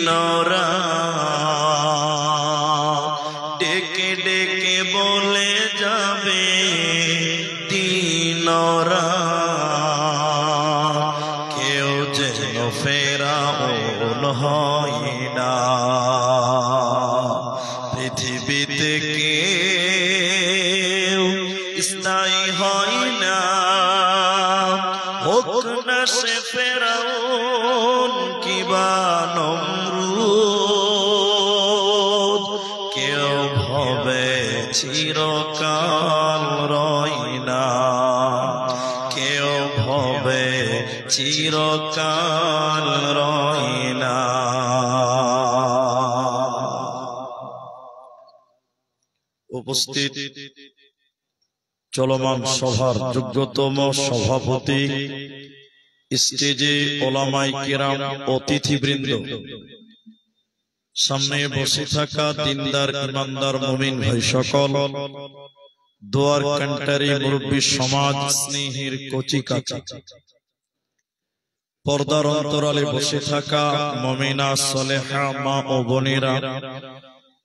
দিনরা ডেকে ডেকে বলে যাবে দিনরা কেউ যেন ফেরাউন হয় না পৃথিবীতে কেউ স্থায়ী হয় না হোক না সে ফেরাউন কিবা নমরুদ কেউ ভবে চিরকাল রয় না কেউ ভবে চিরকাল রয় না। উপস্থিত চলমান সভার যোগ্যতম সভাপতি, স্টেজে ওলামায়ে কিরাম, অতিথিবৃন্দ, সামনে বসে থাকা দিনদার ইমানদার মুমিন ভাই সকল, দোয়ার কান্টারি মুরব্বী সমাজ, স্নেহের কচি কাচা, পর্দার অন্তরালে বসে থাকা মুমিনা সালেহা মা ও বোনেরা,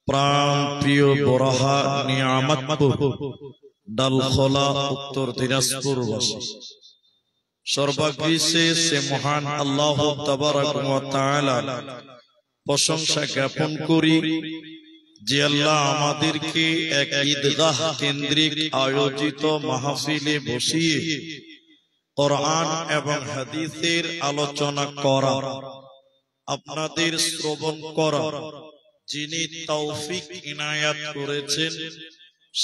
প্রাণ প্রিয় বরাহা নিয়ামতপুর ডালখোলা উত্তর দিনাজপুর বাসী, সর্বাগ্রে সে মহান আল্লাহ তাবারক ওয়া তাআলা প্রশংসা জ্ঞাপন করি যে আল্লাহ আমাদেরকে এক ঈদগাহ কেন্দ্রিক আয়োজিত মাহফিলে বসিয়ে কোরআন এবং হাদিসের আলোচনা করা, আপনাদের শ্রবণ করা যিনি তৌফিক ইনায়াত করেছেন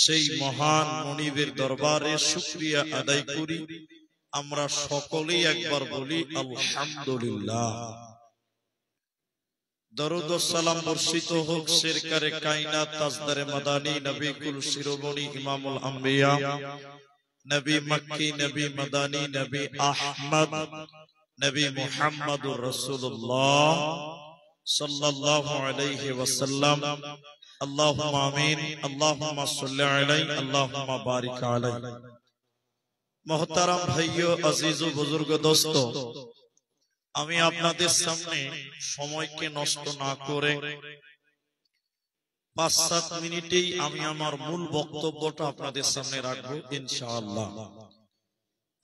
সেই মহান মুনিবের দরবারে শুকরিয়া আদায় করি। আমরা সকলেই একবার বলি আলহামদুলিল্লাহ। দরুদ ও সালাম বর্ষিত হোক সরকারে কায়নাত তাজদারে মাদানী নবী কুল শিরোমণি ইমামুল আম্বিয়া নবী মক্কি নবী মাদানী নবী আহমদ নবী মুহাম্মদুর রাসূলুল্লাহ সাল্লাল্লাহু আলাইহি ওয়াসাল্লাম। আল্লাহুম্মা আমিন। আল্লাহুম্মা সাল্লি আলাইহি আল্লাহুম্মা বারিক আলাইহি। মুহতারাম ভাইও, আজিজ ও বুজুর্গ দোস্ত, আমি আপনাদের সামনে সময়কে নষ্ট না করে ৫-৭ মিনিটেই আমি আমার মূল বক্তব্যটা আপনাদের সামনে রাখবো ইনশাআল্লাহ।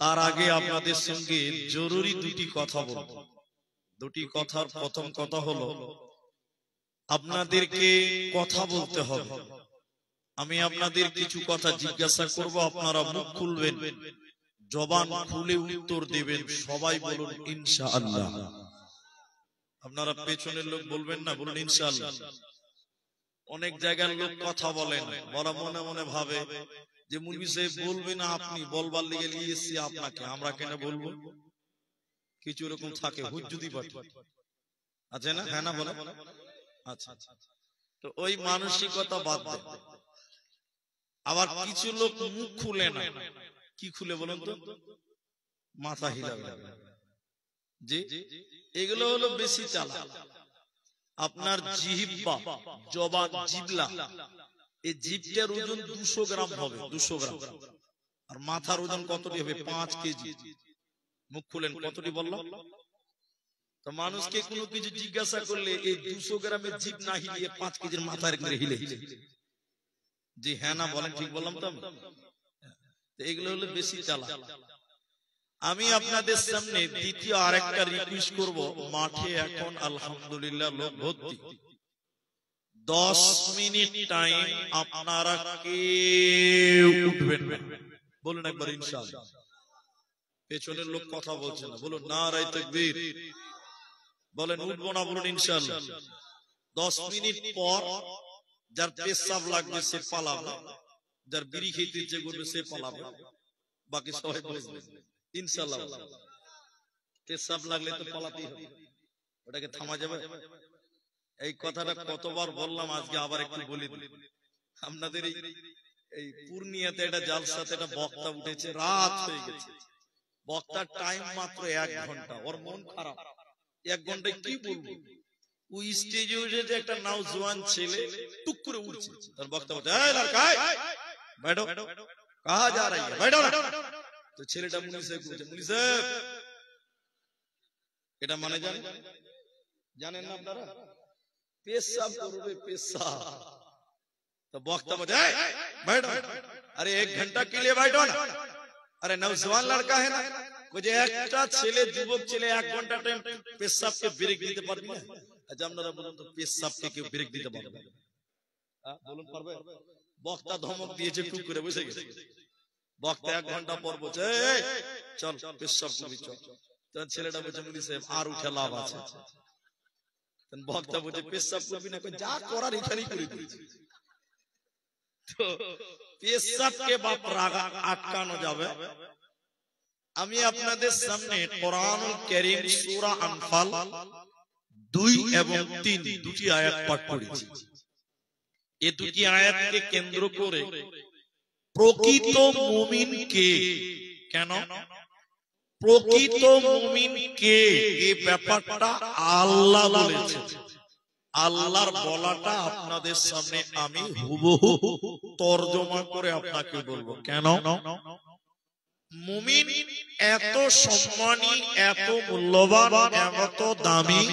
তার আগে আপনাদের সঙ্গে জরুরি দুটি কথা বলবো। দুটি কথার প্রথম কথা হলো, আপনাদেরকে কথা বলতে হবে। আমি আপনাদের কিছু কথা জিজ্ঞাসা করব, আপনারা মুখ খুলবেন, জবান খুলে উত্তর দেবেন। সবাই বলুন ইনশাআল্লাহ। আপনারা পেছনের লোক বলবেন না, বলুন ইনশাআল্লাহ। অনেক জায়গার লোক কথা বলেন, বড় মনে মনে ভাবে যে মুলবি সাহেব বলবে না, আপনি বলবার লিগে নিয়েছি আপনাকে, আমরা কেন বলবো? কিছু এরকম থাকে, হুজ্জুদি পাঠি আছে না? হ্যাঁ না বলে? আচ্ছা, তো ওই মানসিকতা বাদ দেন। আবার কিছু লোক মুখ খুলে না, কি খুলে বলেন তো? মাথা হিলাবে। জি, এগুলো হলো বেশি চালা। আপনার জিহ্বা, জবান, জিবলা, এই জিভটার ওজন 200 গ্রাম হবে, 200 গ্রাম। আর মাথার ওজন কতটি হবে? 5 কেজি। মুখ খুলেন, কতটি বললাম? তো মানুষকে কোনো কিছু জিজ্ঞাসা করলে এই 200 গ্রামের জিভ না হিলিয়ে 5 কেজির মাথার হিলে জি হ্যাঁ না বলেন, ঠিক বললাম তো? এগুলো হলো বেশি চালা। আমি আপনাদের সামনে দ্বিতীয় আরেকটা রিকোয়েস্ট করব। মাঠে এখন আলহামদুলিল্লাহ লোক ভর্তি। 10 মিনিট টাইম আপনারা কেউ উঠবেন না, বলুন একবার ইনশাআল্লাহ। পেছনের লোক কথা বলছে না, বলুন নারায়ে তাকবীর। বলেন উঠবো না, বলুন ইনশাআল্লাহ। 10 মিনিট পর যার পেশাব লাগবে সে পালাবে, যার বিড়ি খেতে ইচ্ছে করবে সে পালাবে, বাকি সবাই বসবে ইনশাআল্লাহ। পেশাব লাগলে তো পালাতেই হবে, ওটাকে থামা যাবে? এই কথাটা কতবার বললাম, আজকে আবার একটু বলি দিই। আপনাদের এই পূর্ণিয়াতে একটা জালসাতে একটা বক্তা উঠেছে, রাত হয়ে গেছে, বক্তার টাইম মাত্র 1 ঘন্টা। ওর মন খারাপ, 1 ঘন্টায় কি বলবো? ওই স্টেজে উঠেছে একটা নওজোয়ান ছেলে, টুক করে উঠছে, তার বক্তা বলছে, এই লড়কা बैठो, कहां जा रही है, बैठो ना। তো ছেলেটা মুনি সাহেব বলছে, মুনি সাহেব, এটা মানে জানেন? জানেন না আপনারা? পেশাব করবে, পেশাব। तो वक्त बैठो, अरे 1 घंटा के लिए बैठो ना। अरे नौजवान लड़का है ना, मुझे একটা ছেলে যুবক ছেলে 1 ঘন্টা টাইম পেশাবকে ব্রেক দিতে পারবি না? আচ্ছা আপনারা বলুন তো, পেশাবকে কেউ ব্রেক দিতে পারবে? বলুন পারবে? বক্তা ধমক দিয়েছে, টুক করে বসে গেছে। বক্তা 1 ঘন্টা পর বলছে চল পেশাব করবি চল। তো ছেলেটা বলছে মুফতি সাহেব আর উঠে লাভ আছে। তখন বক্তা বলছে পেশাব করবি না, যা করার এখানেই করে দিয়েছি। তো পেশাবকে বাপ রাগা আটকানো যাবে। আমি আপনাদের সামনে কোরআনুল কারীম সূরা আনফাল 2 এবং 3 দুটি আয়াত পাঠ করেছি। এই দুটি আয়াতকে কেন্দ্র করে প্রকৃত মুমিন কে, কেন প্রকৃত মুমিন কে, এই ব্যাপারটা আল্লাহ বলেছেন। আল্লাহর বলাটা আপনাদের সামনে আমি হুবহু তরজমা করে আপনাকে বলবো। কেন মুমিন এত সম্মানী, এত মূল্যবান, এত দামি।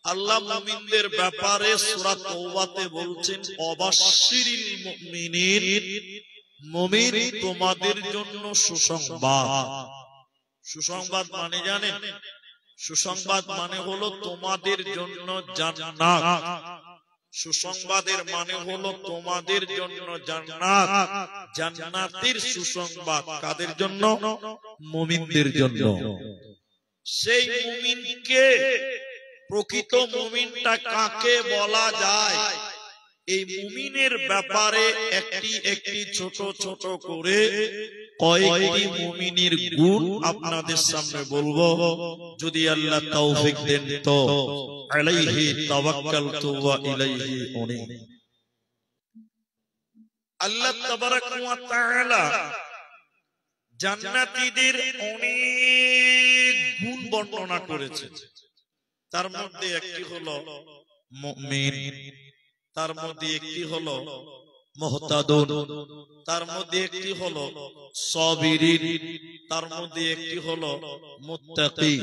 আল্লাহ মুমিনদের ব্যাপারে সূরা তাওবাতে বলছেন অবাশশিরিল মুমিনিন, মুমিন তোমাদের জন্য সুসংবাদ। সুসংবাদ মানে জানেন? সুসংবাদ মানে হলো তোমাদের জন্য জান্নাত। সুসংবাদের মানে হলো তোমাদের জন্য জান্নাত। জান্নাতের সুসংবাদ কাদের জন্য? মুমিনদের জন্য। সেই মুমিনকে, প্রকৃত মুমিনটা কাকে বলা যায়? এই মুমিনের ব্যাপারে একটি একটি ছোট ছোট করে কয়েকটি মুমিনের গুণ আপনাদের সামনে বলবো, যদি আল্লাহ তৌফিক দেন তো। আলাইহি তাওয়াক্কালতু ওয়া ইলাইহি উনীব। আল্লাহ তাবারাক ওয়া তাআলা জান্নাতীদের অনেক গুণ বর্ণনা করেছেন। তার মধ্যে একটি হলো মুমিন, তার মধ্যে একটি হলো মুহতাদুন, তার মধ্যে একটি হলো সাবিরিন, তার মধ্যে একটি হলো মুত্তাকি।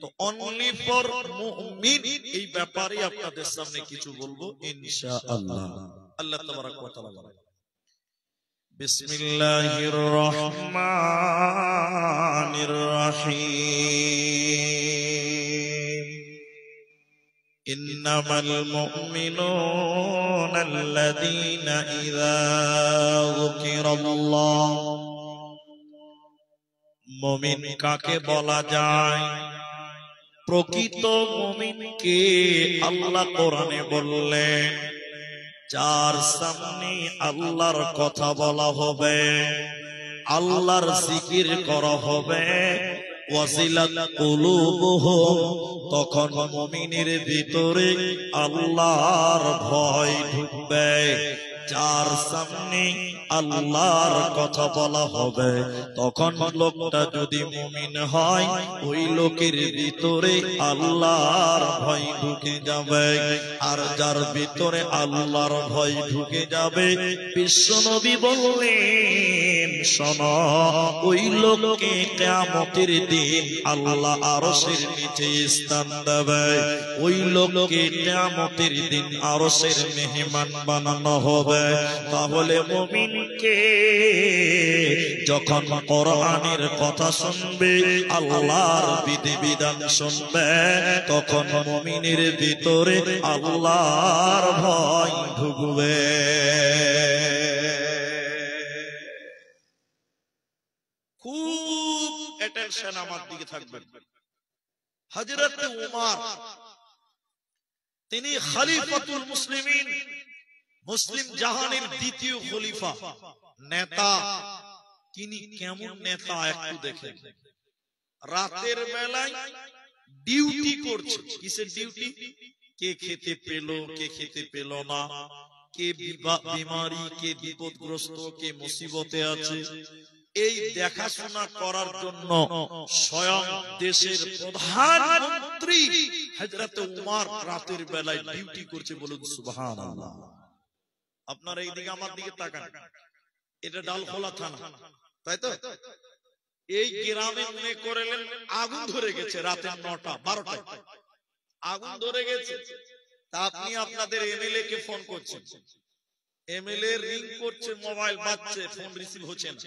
তো অনলি ফর মুমিন এই ব্যাপারে আপনাদের সামনে কিছু বলবো ইনশাআল্লাহ। আল্লাহ তাবারাক ওয়া তাআলা বলেন বিসমিল্লাহির রহমানির রহিম ইন্নামাল মুমিনুনা আল্লাযীনা ইযা যুকিরাল্লাহ। মুমিন কাকে বলা যায়? প্রকৃত মুমিনকে আল্লাহ কোরআনে বললেন যার সামনে আল্লাহর কথা বলা হবে, আল্লাহর জিকির করা হবে, ওয়াজিলাত কুলুবুহুম, তখন মুমিনের ভিতরে আল্লাহর ভয় ঢুকবে। যার সামনে আল্লাহর কথা বলা হবে তখন লোকটা যদি মুমিন হয়, ওই লোকের ভিতরে আল্লাহর ভয় ঢুকে যাবে। আর যার ভিতরে আল্লাহর ভয় ঢুকে যাবে, বিশ্বনবী বললেন শোনো, ওই লোককে কিয়ামতের দিন আল্লাহ আরশের নিচে স্থান দেবে। ওই লোককে কিয়ামতের দিন আরশের মেহমান বানানো হবে। তাহলে মুমিনকে যখন কোরআনের কথা শুনবে, আল্লাহর বিধিবিধান শুনবে, তখন মুমিনের ভিতরে আল্লাহর ভয় ঢুকবে। খুব অ্যাটেনশন আমার দিকে থাকবেন। হযরত উমর, তিনি খলিফাতুল মুসলিমিন, মুসলিম জাহানের দ্বিতীয় খলিফা, নেতা। তিনি কেমন নেতা একটু দেখেন। রাতের বেলায় ডিউটি করছে। কিসের ডিউটি? কে খেতে পেল, কে খেতে পেল না, কে বিমারি, কে বিপদগ্রস্ত, কে মুসিবতে আছে, এই দেখাশোনা করার জন্য স্বয়ং দেশের প্রধানমন্ত্রী হযরত উমর রাতের বেলায় ডিউটি করছে। বলুন সুবহানাল্লাহ। আপনারা এইদিকে আমার দিকে তাকান, এটা ডালখোলা থানা, তাই তো? এই গ্রামে মনে করলেন আগুন ধরে গেছে রাতে 9টা 12টায়। আগুন ধরে গেছে, তা আপনি আপনাদের এমএলএ কে ফোন করছেন, এমএলএ রিং করছে, মোবাইল বাজছে, ফোন রিসিভ হচ্ছে না,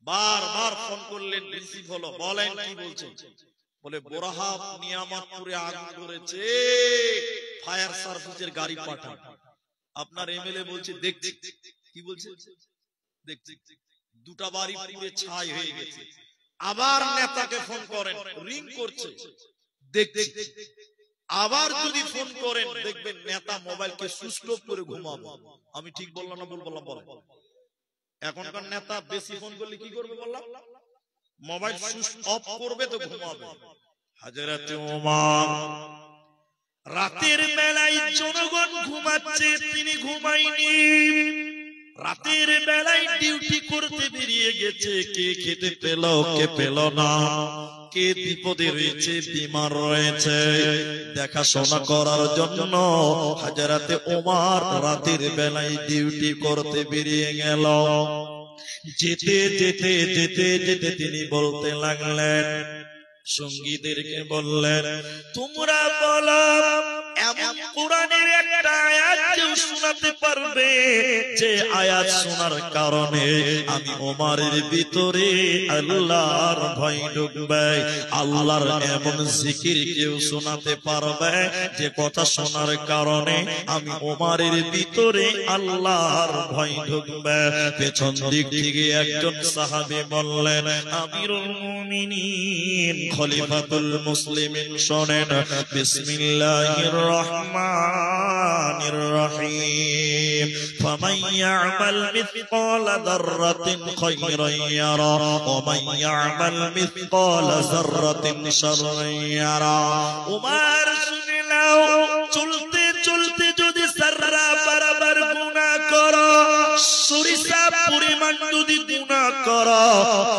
বারবার ফোন করলেন, রিসিভ হলো, বলেন কি বলছেন? বলে বোরাহাব নিয়ামতপুরে আগুন ধরেছে, ফায়ার সার্ভিসের গাড়ি পাঠান। আপনার এমএলএ বলছে দেখছি। কি বলছে? দেখছি। দুটা বাড়ি পুড়ে ছাই হয়ে গেছে। আবার নেতাকে ফোন করেন, রিং করছে, দেখছি। আবার যদি ফোন করেন দেখবেন নেতা মোবাইলকে সুইচ অফ করে ঘুমাবো। আমি ঠিক বললাম না ভুল বললাম? বলেন। এখনকার নেতা বেশি ফোন করলে কি করবে বললাম? মোবাইল সুইচ অফ করবে তো ঘুমাবে। হযরত ওমর রাতের বেলায় জনগণ ঘুমাচ্ছে, তিনি ঘুমায়নি। রাতের বেলায় ডিউটি করতে বেরিয়ে গেছে, কে খেতে পেল কে পেল না, কে বিপদে রয়েছে বিমার রয়েছে, দেখাশোনা করার জন্য হযরত ওমর রাতের বেলায় ডিউটি করতে বেরিয়ে গেল। যেতে যেতে যেতে যেতে তিনি বলতে লাগলেন, সঙ্গীদেরকে বললেন, তোমরা বলো এমন কোরআনের একটা আয়াত কেউ শোনাতে পারবে যে আয়াত শোনার কারণে আমি ওমরের ভিতরে আল্লাহর ভয় ঢুকবে? আল্লাহর এমন জিকির কেউ শোনাতে পারবে যে কথা শোনার কারণে আমি ওমরের ভিতরে আল্লাহর ভয় ঢুকবে? পেছন দিক থেকে একজন সাহাবী বললেন, আমিরুল মুমিনিন খলিফাতুল মুসলিমিন শোনেন, বিসমিল্লাহির রহমানির রহিম, ফামান ইয়ামাল মিসকালা যাররাতিন খায়রান ইয়ারা ওয়া মান ইয়ামাল মিসকালা যাররাতিন শাররান ইয়ারা। ওমর শুনে নাও, চলতে চলতে যদি সাররা বরাবর গুনাহ করো, সরিষা পরিমাণ যদি গুনাহ করো,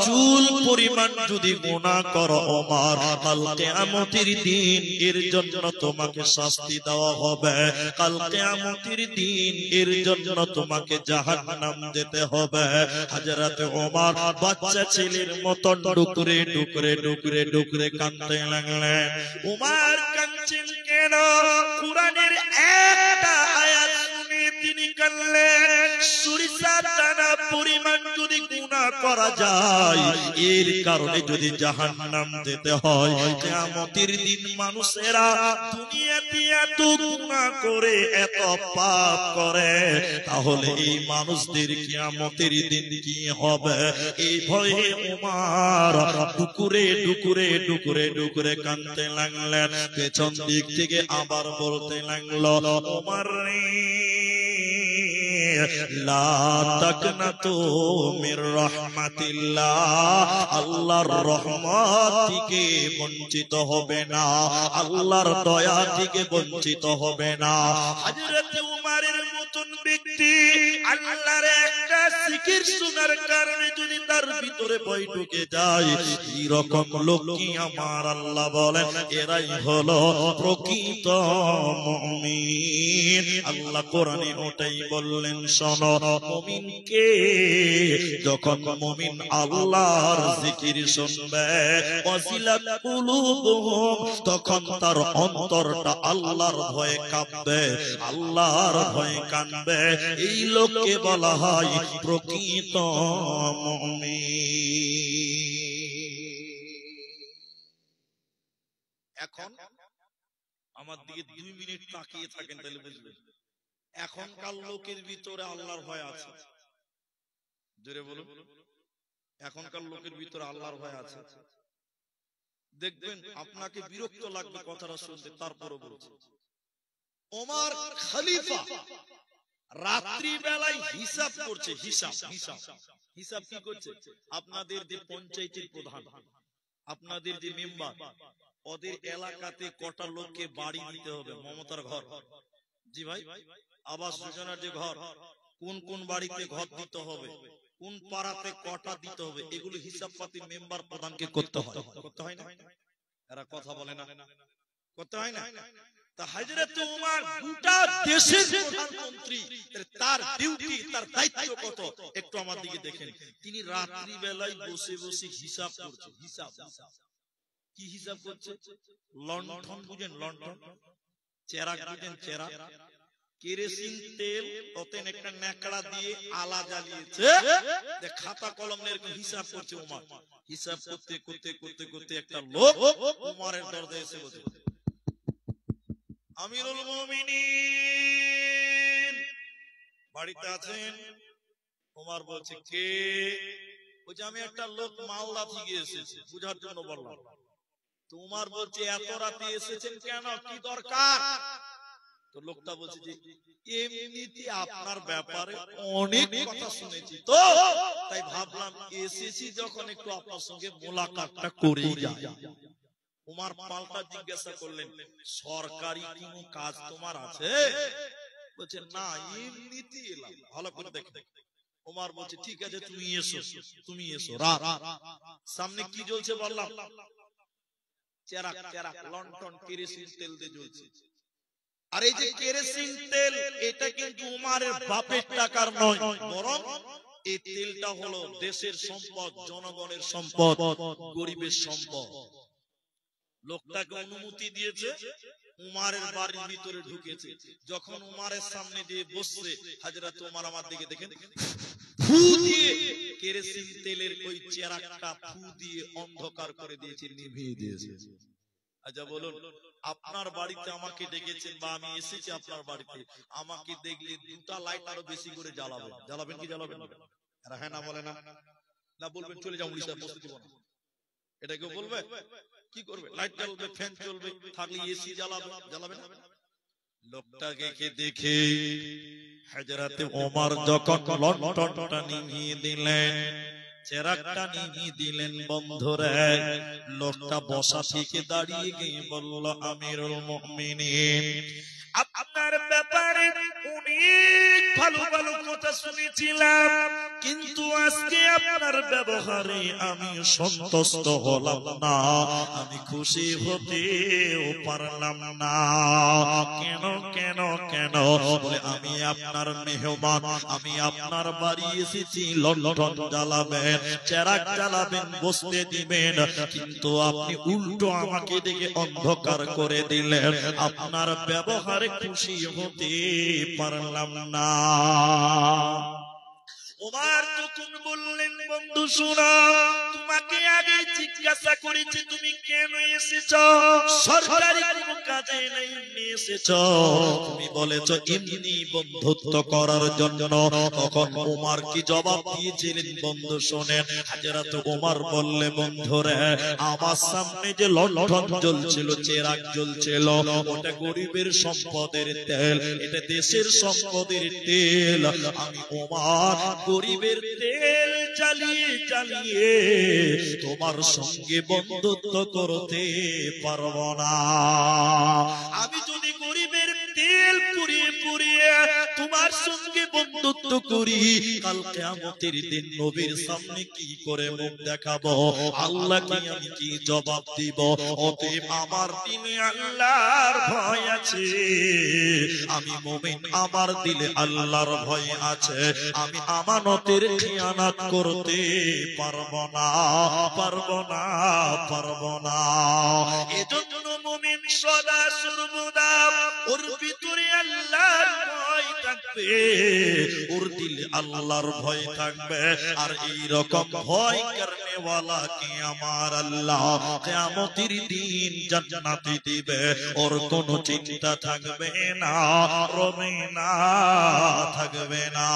চুল পরিমাণ যদি গুনাহ করো, ওমর কাল কিয়ামতের দিন এর জন্য তোমাকে শাস্তি দেওয়া হবে। কাল কিয়ামতের দিন এর জন্য তোমাকে জাহান্নাম যেতে হবে। হযরত ওমর বাচ্চা ছেলের মতো ডুকরে ডুকরে ডুকরে ডুকরে কাঁদতে লাগলেন। ওমর কাঁদছেন কেন? কোরআনের একটা আয়াত শুনে তিনি কাঁদলেন। সরিষা দানা পরিমাণ যদি গুনাহ করা যায়, এর কারণে যদি জাহান্নাম যেতে হয়, কিয়ামতের দিন মানুষেরা দুনিয়াতে এত গুনাহ করে এত পাপ করে, তাহলে এই মানুষদের কিয়ামতের দিন কি হবে? এই ভয়ে ওমর ডুকুরে ডুকুরে ডুকুরে ডুকুরে কাঁদতে লাগলেন। পেছন দিক থেকে আবার বলতে লাগলো, ওমর রে লা তাকনাতু মির রাহমাতিল্লাহ, আল্লাহর রহমত থেকে বঞ্চিত হবে না, আল্লাহর দয়া থেকে বঞ্চিত হবে না। হযরত উমরের মতন ব্যক্তি আল্লাহর একটা জিকির শোনার কারণে যদি তার ভিতরে ভয় ঢুকে যায়, এই রকম লোক কি আমার আল্লাহ বলেন এরাই হলো প্রকৃত মুমিন। আল্লাহ কোরআনে ওটাই বললেন, শোনো, মুমিনকে যখন মুমিন আল্লাহর জিকির শুনবে, ওয়াজিলাত কুলুবুহুম, তখন তার অন্তরটা আল্লাহর ভয়ে কাঁপবে, আল্লাহর ভয়ে কাঁদবে। এই লোককে বলা হয় প্রকৃত মুমিন। এখন আমার দিকে 2 মিনিট তাকিয়ে থাকেন, তাহলে বুঝবেন এখনকার লোকের ভিতরে আল্লাহর ভয় আছে। জোরে বলুন, এখনকার লোকের ভিতরে আল্লাহর ভয় আছে। দেখবেন আপনাকে বিরক্ত লাগবে কথাটা শুনতে, তারপরে বলছি, ওমর খলিফা রাত্রি বেলায় হিসাব করছে। হিসাব হিসাব হিসাব কি করছে? আপনাদের যে পঞ্চায়েতের প্রধান, আপনাদের যে মেম্বার, ওদের এলাকাতে কটা লোককে বাড়ি দিতে হবে? মমতার ঘর, জি ভাই, আবাস যোজনার যে ঘর, কোন কোন বাড়িতে ঘর দিতে হবে, কোন পাড়াতে কটা দিতে হবে, এগুলো হিসাব পাতি মেম্বার প্রধানকে করতে হয়। করতে হয় না? এরা কথা বলে না, করতে হয় না? তা হযরত ওমর গোটা দেশের প্রধানমন্ত্রী, তার ডিউটি, তার দায়িত্ব কত একটু আমার দিকে দেখেন। তিনি রাত্রি বেলায় বসে বসে হিসাব করছেন। হিসাব কি হিসাব করছে? লণ্ঠন বুঝেন? লণ্ঠন, চেরাক বুঝেন? চেরাক, কেরোসিন তেল, ওতেন একটা ন্যাকড়া দিয়ে আলা জ্বালিয়েছে, খাতা কলম নিয়ে এরকম হিসাব করছে ওমর। হিসাব করতে করতে করতে করতে একটা লোক ওমরের দরজায় এসে বলছে, আমিরুল মুমিনিন বাড়িতে আছেন? ওমর বলছে, কে? বলছে, আমি একটা লোক মালদা থেকে এসেছি, বুঝার জন্য বললাম। তো ওমর বলছে, এত রাতে এসেছেন কেন, কি দরকার? তো লোকটা বলছে যে এমনিতে আপনার ব্যাপারে অনেক কথা শুনেছি, তো তাই ভাবলাম এসেছি যখন একটু আপনার সঙ্গে মোলাকাতটা করেই যাই। ওমর পাল্টা জিজ্ঞাসা করলেন, সরকারি কোনো কাজ তোমার আছে? বলছে, না, এমনিতে এলাম। ভালো করে দেখে। ওমর বলছে, ঠিক আছে, তুমি এসো, তুমি এসো। রাত, সামনে কি জ্বলছে বললাম? চেরাক, চেরাক, লণ্ঠন, কেরোসিন তেল দিয়ে জ্বলছে। আর এই যে কেরোসিন তেল, এটা কিন্তু উমারের বাপের টাকার নয়, বরং এই তেলটা হলো দেশের সম্পদ, জনগণের সম্পদ, গরিবের সম্পদ। লোকটাকে অনুমতি দিয়েছে, উমারের বাড়ির ভিতরে ঢুকেছে। যখন উমারের সামনে দিয়ে বসছে, হযরত উমর আমার দিকে দেখেন, ফু দিয়ে কেরোসিন তেলের ওই চেরাকটা ফু দিয়ে অন্ধকার করে দিয়েছে, নিভিয়ে দিয়েছে। আচ্ছা বলুন, আপনার বাড়িতে আমাকে ডেকেছেন বা আমি এসেছি আপনার বাড়িতে, আমাকে দেখলে দুটা লাইট আরো বেশি করে জ্বালাবেন, জ্বালাবেন কি জ্বালাবেন? হ্যাঁ না বলে না? না বলবেন চলে যাও উড়িষ্যায়, বসতে দিব না, এটা কেউ বলবে? কি করবে? লাইট জ্বলবে, ফ্যান চলবে, থাকলে এসি জ্বালাবে, জ্বালাবে না? লোকটাকে দেখে হযরত ওমর যখন লণ্ঠনটা নিভিয়ে দিলেন, চেরাকটা নিভিয়ে দিলেন, বন্ধুরা, লোকটা বসা থেকে দাঁড়িয়ে গিয়ে বলল, আমিরুল মুমিনিন, আপনার ব্যাপারে অনেক ভালো ভালো কথা শুনেছিলাম, কিন্তু আজকে আপনার ব্যবহারে আমি সন্তুষ্ট হলাম না, আমি খুশি হতেও পারলাম না। কেন কেন কেন? বলে, আমি আপনার মেহমান, আমি আপনার বাড়ি এসেছি লণ্ঠন জ্বালাবেন, চেরাক জ্বালাবেন, বসতে দিবেন, কিন্তু আপনি উল্টো আমাকে দেখে অন্ধকার করে দিলেন, আপনার ব্যবহারে খুশি হতে পারলাম না। ওমর তখন বললেন, বন্ধু শোনো, তোমাকে আগে জিজ্ঞাসা করেছি তুমি কেন এসেছো, সরকারি কোনো কাজে নাই এসেছো, তুমি বলেছো এমনি বন্ধুত্ব করার জন্য। তখন ওমর কি জবাব দিয়েছিলেন বন্ধু শোনেন। হযরত ওমর বললে, বন্ধুরে, আমার সামনে যে লণ্ঠন জ্বলছিল, চেরাক জ্বলছিল, ওটা গরিবের সম্পদের তেল, এটা দেশের সম্পদের তেল। আমি ওমর গরিবের তেল জ্বালিয়ে জ্বালিয়ে তোমার সঙ্গে বন্ধুত্ব করতে পারবো না। আমি যদি গরিবের তেল পুড়িয়ে পুড়িয়ে তোমার সঙ্গে বন্ধুত্ব করি, কাল কিয়ামতের দিন নবীর সামনে কি করে মুখ দেখাবো, আল্লাহকে আমি কি জবাব দিব? অতএব আমার দিলে আল্লাহর ভয় আছে, আমি মুমিন, আমার দিলে আল্লাহর ভয় আছে, আমি আমানতের খিয়ানত করতে পারবো না, পারবো না, পারবো না। এজন্য মুমিন সদা সর্বদা ওর ভিতরে আল্লাহর ভয় থাকবে, ওর দিলে আল্লাহর ভয় থাকবে। আর এই রকম ভয় করনে ওয়ালা কে আমার আল্লাহ কিয়ামতের দিন জান্নাতে দিবে, ওর কোনো চিন্তা থাকবে না, রবে না, থাকবে না।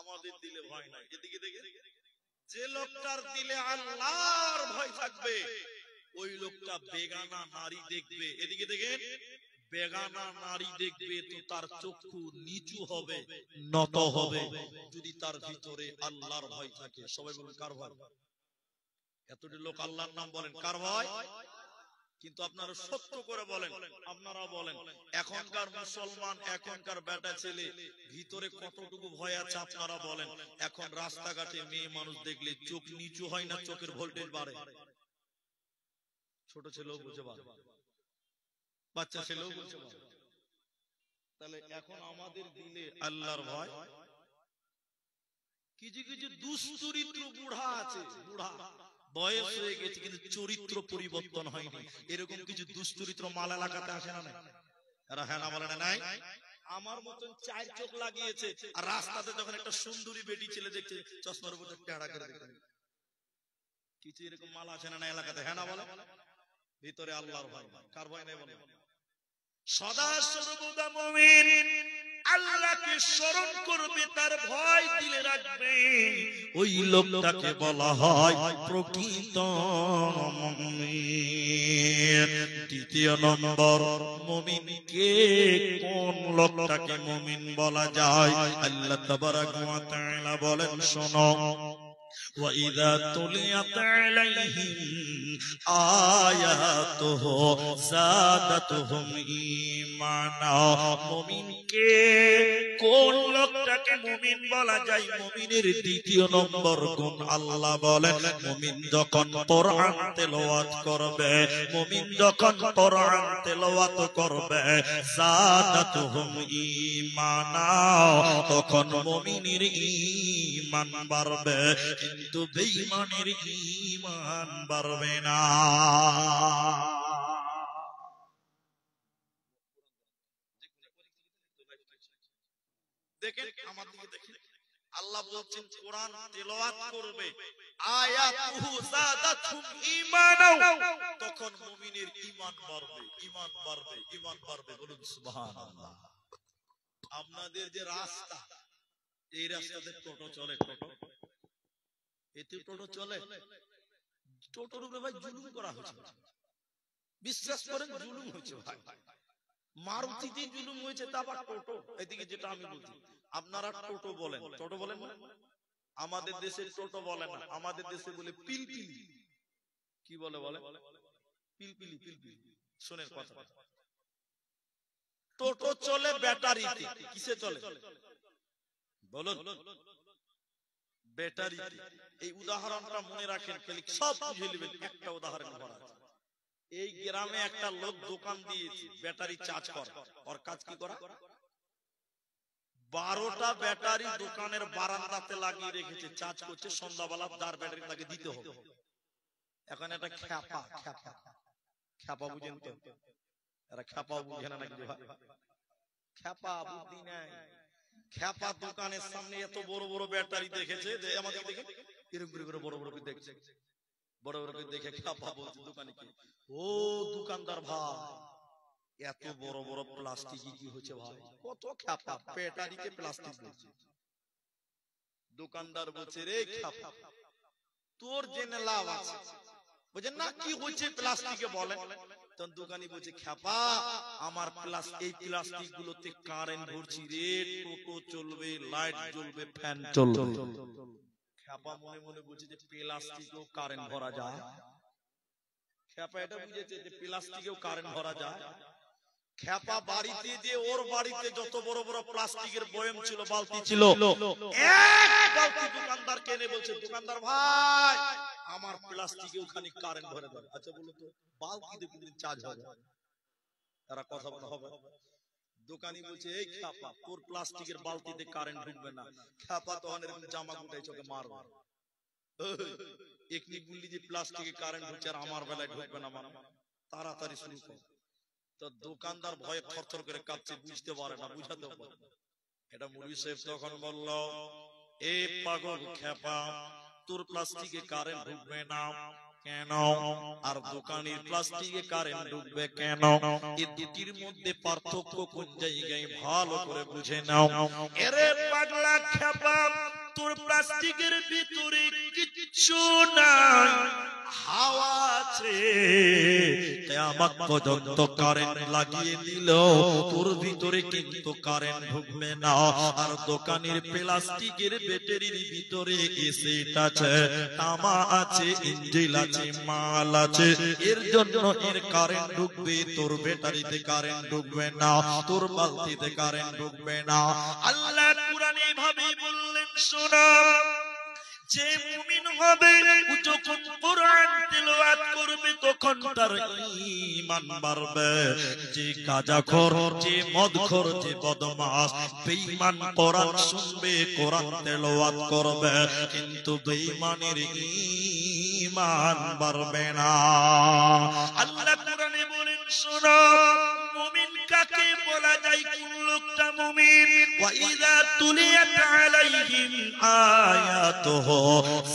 আমাদের দিলে ভয় নাই। এদিকে দেখে, যে লোকটার দিলে আল্লাহর ভয় থাকবে, ওই লোকটা বেগানা নারী দেখবে, এদিকে দেখেন, বেগানা নারী দেখবে তো তার চক্ষু নিচু হবে, নত হবে, যদি তার ভিতরে আল্লাহর ভয় থাকে। সবাই বলেন কার ভয়? এতটি লোক আল্লাহর নাম বলেন, কার ভয়? কিন্তু আপনারা সত্য করে বলেন, আপনারা বলেন, এখনকার মুসলমান, এখনকার বেটা ছেলে ভিতরে কতটুকু ভয় আছে আপনারা বলেন। এখন রাস্তাঘাটে মেয়ে মানুষ দেখলে চোখ নিচু হয় না, চোখের ভোল্টেজ বাড়ে? ছোট ছেলেও বুঝে পারে, বাচ্চা ছেলেও বুঝে পারে। তাহলে এখন আমাদের দিলে আল্লাহর ভয় কিছু কিছু দুশ্চরিত্র বুড়া আছে, বুড়া বয়স হয়ে গেছে কিন্তু চরিত্র পরিবর্তন হয়নি, এরকম কিছু দুশ্চরিত্র মাল এলাকাতে আসে না? এরা হ্যাঁ না বলে না? নাই। আমার মতন চার চোখ লাগিয়েছে, আর রাস্তাতে যখন একটা সুন্দরী বেটি ছেলে দেখছে চশমার উপর টেড়া করে দেখে, কিছু এরকম মাল আসে না এলাকাতে? হ্যাঁ না বলে? ভিতরে আল্লাহর ভয়, কার ভয় নেই বলে? সদা সর্বদা মুমিন আল্লাহকে স্মরণ করবে, তার ভয় দিলে রাখবে, ওই লোকটাকে বলা হয় প্রকৃত মুমিন। দ্বিতীয় নম্বর, মুমিনকে কোন লোকটাকে মুমিন বলা যায়? আল্লাহ তাবারাকা ওয়া তাআলা বলেন, শোনো, وَإِذَا تُلِيَتْ عَلَيْهِمْ آيَاتُهُ زَادَتْهُمْ إِيمَانًا। মুমিনকে কোন লোকটাকে মুমিন বলা যায়? মুমিনের দ্বিতীয় নম্বর গুণ আল্লাহ বলেন, মুমিন যখন কোরআন তেলাওয়াত করবে, মুমিন যখন কোরআন তেলাওয়াত করবে, যাদাতুহুম ঈমানা, তখন মুমিনের ঈমান বাড়বে, কিন্তু বেঈমানের ঈমান বাড়বে না। দেখেন আমার দিকে দেখেন, আল্লাহ বলছেন কোরআন তেলাওয়াত করবে, আয়াতুহু যাদাতুহুম ঈমানা, তখন মুমিনের ঈমান বাড়বে, ঈমান বাড়বে, ঈমান বাড়বে। বলুন সুবহানাল্লাহ। আপনাদের যে রাস্তা, এই রাস্তাতে টোটো চলে, টোটো, এতে টোটো চলে, টোটোর উপরে ভাই জুলুম করা হয়েছে, বিশ্বাস করেন জুলুম হয়েছে ভাই। মারুতিতে জুলুম হয়েছে, তা আবার টোটো। এদিকে যেটা আমি বলছি, আপনারা টোটো বলেন, টোটো বলেন, আমাদের দেশে টোটো বলে না, আমাদের দেশে বলে পিলপিলি। কি বলে? বলে পিলপিলি, পিলপিলি। শোনেন কথা, টোটো চলে ব্যাটারিতে। কিসে চলে বলুন? ব্যাটারিতে। এই উদাহরণটা মনে রাখেন, খালি সব বুঝে নেবেন। একটা উদাহরণ বলা আছে, এই গ্রামে একটা লোক দোকান দিয়েছে ব্যাটারি চার্জ করে। ওর কাজ কি করা? 12টা ব্যাটারি দোকানের বারান্দাতে লাগিয়ে রেখেছে, চার্জ করছে। সন্ধ্যাবেলা তার ব্যাটারি তাকে দিতে হবে। এখন এটা খ্যাপা, খ্যাপা, খ্যাপা বুঝেন তো? এরা খ্যাপা বুঝে না নাকি ভাই? খ্যাপা বুদ্ধি নাই। খ্যাপা দোকানের সামনে এত বড় বড় ব্যাটারি দেখেছে, যে আমাদের দেখে এরকম করে বড় বড় করে দেখছে, বড় বড় করে দেখে খ্যাপা বলছে দোকানে কি, ও দোকানদার ভাই, এত বড় বড় প্লাস্টিক কি হচ্ছে ভাই? কত খ্যাপা, ব্যাটারিকে প্লাস্টিক বলছে। দোকানদার বলছে, রে খ্যাপা, তোর জেনে লাভ আছে, বুঝেন না কি হচ্ছে প্লাস্টিকে বলেন? তখন দোকানি বলছে, খ্যাপা, আমার এই প্লাস্টিক গুলোতে কারেন্ট ভরছি রে, টোটো চলবে, লাইট জ্বলবে, ফ্যান চলবে। খ্যাপা মনে মনে বলছে যে প্লাস্টিকেও কারেন্ট ভরা যায়। খ্যাপা এটা বুঝেছে যে প্লাস্টিকেও কারেন্ট ভরা যায়। খ্যাপা বাড়িতে, যে ওর বাড়িতে যত বড় বড় প্লাস্টিকের বয়ম ছিল, বালতি ছিল, এক বালতি দোকানদার কেনে বলছে, দোকানদার ভাই, আমার প্লাস্টিকেও খানিক কারেন্ট ভরে দেন। আচ্ছা বলুন তো, বালতিতে কোনদিন চার্জ হবে? তারা কথা বলা হবে। দোকানি বলছে, এই খ্যাপা, তোর প্লাস্টিকের বালতিতে কারেন্ট ঢুকবে না। খ্যাপা তখন এরকম জামা গুটাই চোখে মারবে, একনি বললি যে প্লাস্টিকে কারেন্ট ঢুকছে আর আমার বেলায় ঢুকবে না, মানে তাড়াতাড়ি শুরু কর। তো দোকানদার ভয়ে থরথর করে কাঁপছে, বুঝতে পারে না, বুঝাতে পারে না। এটা মুরবি সাহেব তখন বলল, এ পাগল খ্যাপা, তোর প্লাস্টিকে কারেন্ট ঢুকবে না কেন? আর দোকানের প্লাস্টিকে কারেন্ট ঢুকবে কেন? এই দুটির মধ্যে পার্থক্য কোন জায়গায় ভালো করে বুঝে নাও। এরে পাগলা খ্যাপা, তোর প্লাস্টিকের ভিতরে কিচ্ছু নাই, হাওয়া আছে। কিয়ামত পর্যন্ত কারেন্ট লাগিয়ে দিল, তোর ভিতরে কিন্তু কারেন্ট ঢুকবে না। আর দোকানের প্লাস্টিকের ব্যাটারির ভিতরে এসিড আছে, তামা আছে, ইঞ্জিন আছে, মাল আছে, এর জন্য এর কারেন্ট ঢুকবে, তোর ব্যাটারিতে কারেন্ট ঢুকবে না, তোর বালতিতে কারেন্ট ঢুকবে না। আল্লাহ কুরআনে এভাবে বললেন, শোনো, যে মুমিন হবে যখন কোরআন তিলাওয়াত করবে তখন তার ঈমান বাড়বে। যে গাঁজাখোর, যে মদখোর, যে বদমাশ বেঈমান কোরআন শুনবে, কোরআন তিলাওয়াত করবে, কিন্তু বেঈমানের ঈমান বাড়বে না। আল্লাহ কোরআনে বলেন, শোনো মুমিন কাকে বলা যায়, কোন লোকটা মুমিন? ওয়া ইযা তুলিয়াত আলাইহিম আয়াতুহু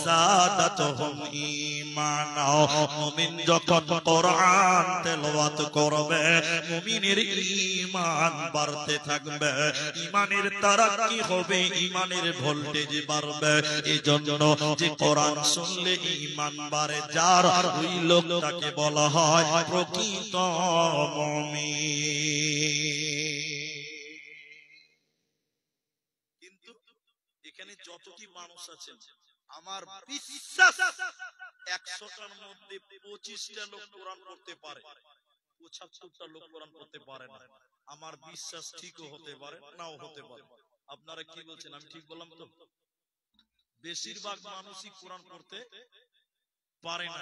যাদাতুহুম ঈমানা। মুমিন যখন কোরআন তেলাওয়াত করবে মুমিনের ঈমান বাড়তে থাকবে, ঈমানের তারাক্কি হবে, ঈমানের ভোল্টেজ বাড়বে। এজন্য যে কোরআন শুনলে ঈমান বাড়ে যার, ওই লোকটাকে বলা হয় প্রকৃত কিন্তু এখানে যতটি মানুষ আছেন আমার বিশ্বাস 100টার মধ্যে 25টা লোক কোরআন পড়তে পারে, 75টা লোক কোরআন পড়তে পারে না। আমার বিশ্বাস ঠিকও হতে পারে, নাও হতে পারে। আপনারা কি বলছেন, আমি ঠিক বললাম তো? বেশিরভাগ মানুষই কোরআন পড়তে পারে না।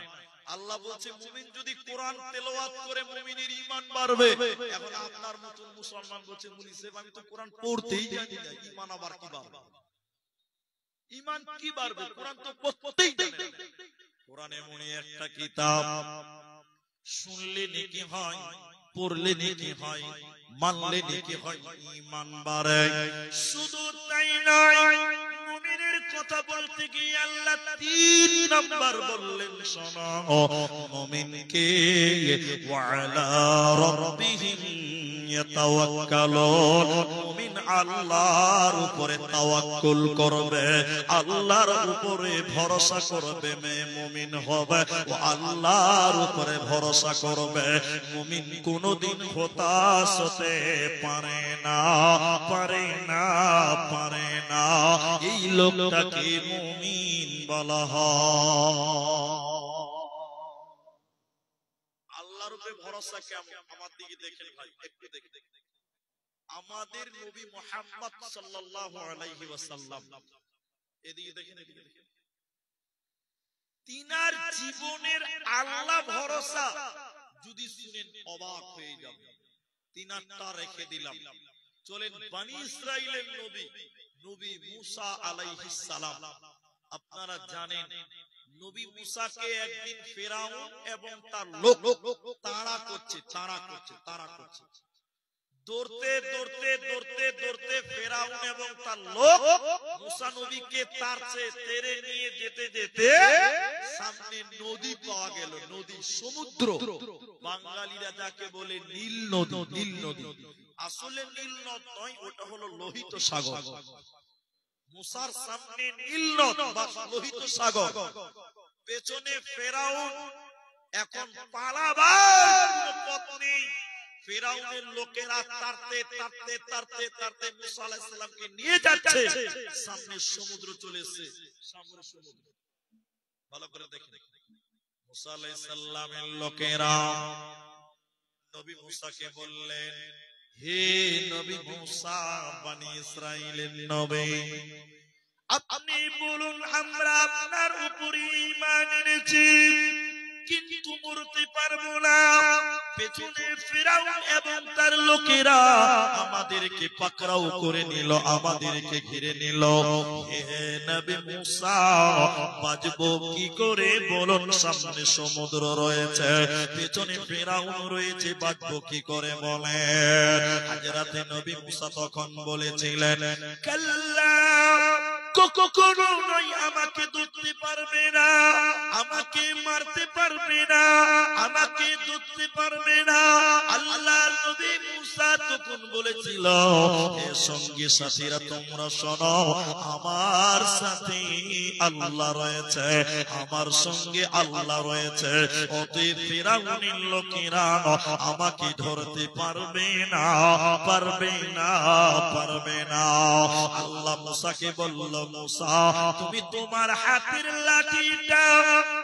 আল্লাহ বলছে মুমিন যদি কোরআন তেলাওয়াত করে মুমিনের ঈমান বাড়বে। এখন আপনার মতন মুসলমান বলছে মুনি সাহেব আমি তো কোরআন পড়তেই জানি না, ঈমান আবার কি বাড়বে? ঈমান কি বাড়বে? কোরআন তো পড়তেই জানে না। কোরআন এমনই একটা কিতাব, শুনলে নেকি হয়, পড়লে নেকি হয়, মানলে নেকি হয়, ঈমান বাড়ে। শুধু তাই নয়, মুমিনের কথা বলতে গিয়ে আল্লাহ 3 নাম্বার বললেন, শোনো মুমিনকে ওয়া আলা রাব্বিহিম ইয়াতাওয়াক্কালুন। মুমিন আল্লাহর উপরে তাওয়াক্কুল করবে, আল্লাহর উপরে ভরসা করবে, মুমিন হবে ও আল্লাহর উপরে ভরসা করবে। মুমিন কোনদিন হতাশ হতে পারে না, পারে না, পারে না। এই লোকটাকে মুমিন বলা হয়। আল্লাহর উপরে ভরসা কেমন? আমার দিকে দেখেন ভাই, একটু দেখেন। আমাদের নবী মুহাম্মদ সাল্লাল্লাহু আলাইহি ওয়াসাল্লাম, এদিকে দেখেন, এদিকে দেখেন, তিনার জীবনের আল্লাহ ভরসা যদি শুনেন অবাক হয়ে যাবে। তিনারটা রেখে দিলাম, চলেন বনি ইসরাইলের নবী নবী মুসা আলাইহিস সালাম। আপনারা জানেন নবী মুসাকে একদিন ফেরাউন এবং তার লোক তাড়া করছে, তাড়া করছে, তাড়া করছে। দৌড়তে দৌড়তে দৌড়তে দৌড়তে ফেরাউন এবং তার লোক মুসা নবীকে তাড়ছে, তেড়ে নিয়ে যেতে যেতে সামনে নদী পাওয়া গেল, নদী, সমুদ্র। বাঙালিরা যাকে বলে নীল নদী, নীল নদী। আসলে নীল নদ নয়, ওটা হলো লোহিত সাগর। মুসার সামনে নীল নদ বা লোহিত সাগর, পেছনে ফেরাউন। এখন পালাবার কোনো পথ নেই। ফেরাউনের লোকেরা তাড়তে তাড়তে তাড়তে তাড়তে মুসা আলাইহিস সালামকে নিয়ে যাচ্ছে, সামনে সমুদ্র চলে এসেছে, সামনে সমুদ্র। ভালো করে দেখেন, মুসা আলাইহিস সালামের লোকেরা নবী মুসাকে বললেন, হে নবী মুসা, বনি ইসরাইলের নবী, আপনি বলুন আমরা আপনার উপরে ঈমান এনেছি, কিন্তু মরতে পারবো না। পেছনে ফিরাউন এবং তার লোকেরা আমাদেরকে পাকড়াও করে নিল, আমাদেরকে ঘিরে নিল। হে নবী মুসা, বাঁচবো কি করে বলুন? সামনে সমুদ্র রয়েছে, পেছনে ফিরাউন রয়েছে, বাঁচবো কি করে বলেন? হযরতে নবী মুসা তখন বলেছিলেন, কাল্লা, কখনো নয়, আমাকে ধরতে পারবে না, আমাকে মারতে পারবে না, আমাকে ধরতে পারবে না। আল্লাহ নবী মুসা তখন বলেছিল, হে সঙ্গী সাথীরা তোমরা শোনো, আমার সাথে আল্লাহ রয়েছে, আমার সঙ্গে আল্লাহ রয়েছে। অতএব ফিরাউনের লোকেরা আমাকে ধরতে পারবে না, পারবে না, পারবে না। আল্লাহ মুসাকে বলল, মুসা তুমি তোমার হাতের লাঠিটা